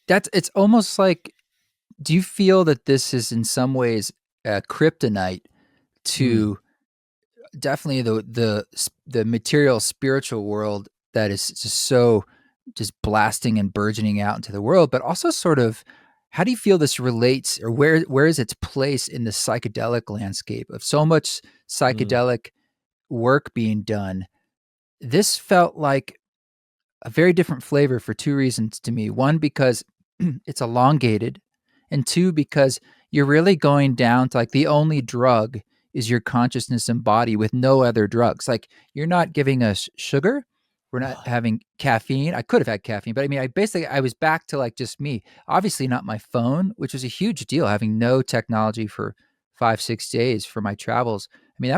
it's almost like, do you feel that this is in some ways a kryptonite Hmm. to definitely the material spiritual world that is just so just blasting and burgeoning out into the world, but also sort of how do you feel this relates, or where is its place in the psychedelic landscape of so much Hmm. psychedelic work being done? This felt like a very different flavor for two reasons to me. One, because it's elongated, and two, because you're really going down to like the only drug is your consciousness and body with no other drugs. Like you're not giving us sugar. We're not having caffeine. I could have had caffeine, but I mean, I was back to like just me. Obviously, not my phone, which was a huge deal, having no technology for 5, 6 days for my travels. I mean,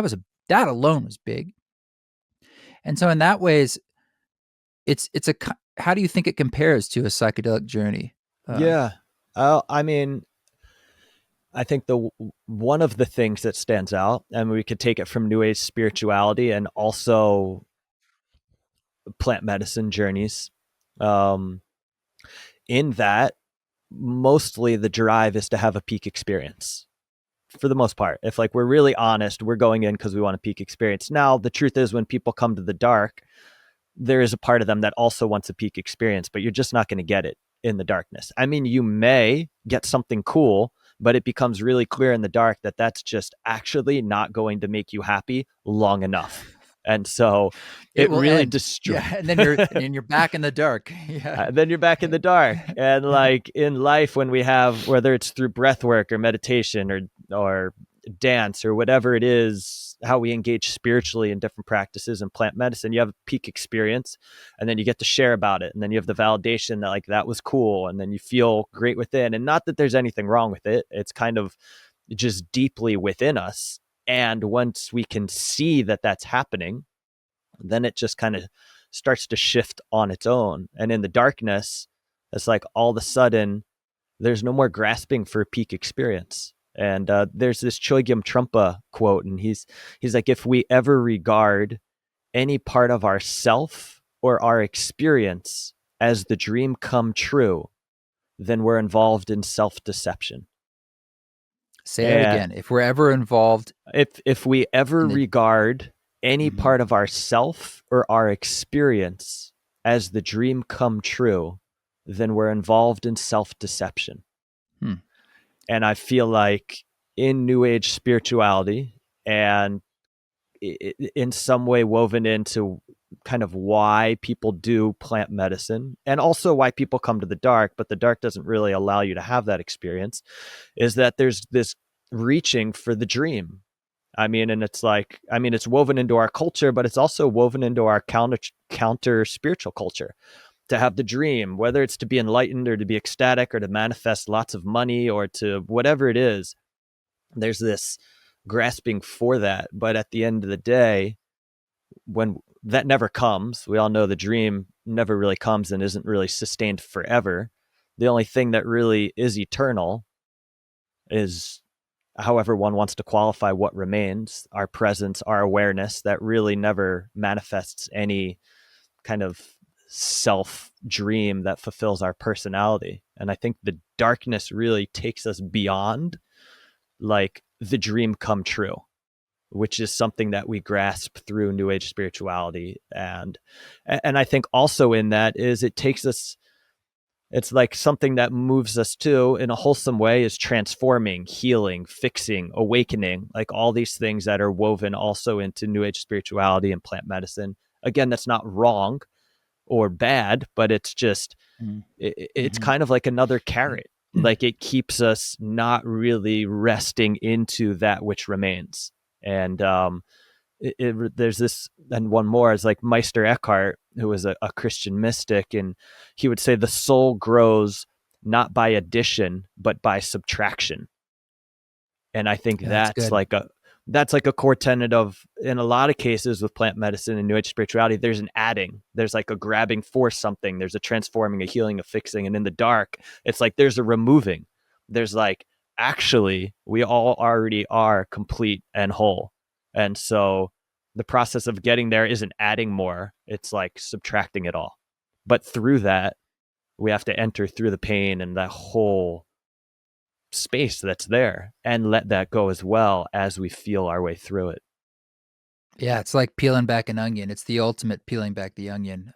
that alone was big. And so, in that ways, it's a how do you think it compares to a psychedelic journey? Uh, Yeah. I mean, I think the one of the things that stands out, and we could take it from New Age spirituality and also plant medicine journeys, um, in that mostly the drive is to have a peak experience for the most part. If like we're really honest, we're going in because we want a peak experience. Now, the truth is, when people come to the dark, there is a part of them that also wants a peak experience, but you're just not going to get it in the darkness. I mean, you may get something cool, but it becomes really clear in the dark that that's just actually not going to make you happy long enough. And so it it will really end. destroys. Yeah, and then you're back in the dark. Yeah. Then you're back in the dark. And like in life, when we have, whether it's through breath work or meditation or dance or whatever it is, how we engage spiritually in different practices and plant medicine, you have a peak experience, and then you get to share about it, and then you have the validation that like that was cool, and then you feel great within. And not that there's anything wrong with it, it's kind of just deeply within us. And once we can see that that's happening, then it just kind of starts to shift on its own. And in the darkness, it's like all of a sudden there's no more grasping for a peak experience. And there's this Chogyam Trungpa quote, and he's like, if we ever regard any part of ourself or our experience as the dream come true, then we're involved in self-deception. Say that And again. If we're ever involved if we ever in the regard any mhm. part of ourself or our experience as the dream come true, then we're involved in self-deception. Hmm. And I feel like in New Age spirituality, and in some way woven into kind of why people do plant medicine and also why people come to the dark, but the dark doesn't really allow you to have that experience, is that there's this reaching for the dream. I mean, and it's like, I mean, it's woven into our culture, but it's also woven into our counter spiritual culture to have the dream, whether it's to be enlightened or to be ecstatic or to manifest lots of money or to whatever it is. There's this grasping for that. But at the end of the day, when that never comes, we all know the dream never really comes and isn't really sustained forever. The only thing that really is eternal is, however one wants to qualify what remains, our presence, our awareness that really never manifests any kind of self dream that fulfills our personality. And I think the darkness really takes us beyond like the dream come true, which is something that we grasp through New Age spirituality. And I think also in that is it takes us, it's like something that moves us to in a wholesome way is transforming, healing, fixing, awakening, like all these things that are woven also into New Age spirituality and plant medicine. Again, that's not wrong or bad, but it's just, Mhm. it's Mhm. kind of like another carrot. Like it keeps us not really resting into that which remains. And there's this, and one more is like Meister Eckhart, who was a Christian mystic, and he would say the soul grows not by addition but by subtraction. And I think Yeah, that's good. that's like a core tenet of, in a lot of cases with plant medicine and New Age spirituality, there's an adding, there's like a grabbing for something, there's a transforming, a healing, a fixing. And in the dark, it's like there's a removing. There's like, actually we all already are complete and whole. And so the process of getting there isn't adding more, it's like subtracting it all. But through that, We have to enter through the pain and that whole space that's there and let that go as well as we feel our way through it. Yeah, it's like peeling back an onion. It's the ultimate peeling back the onion.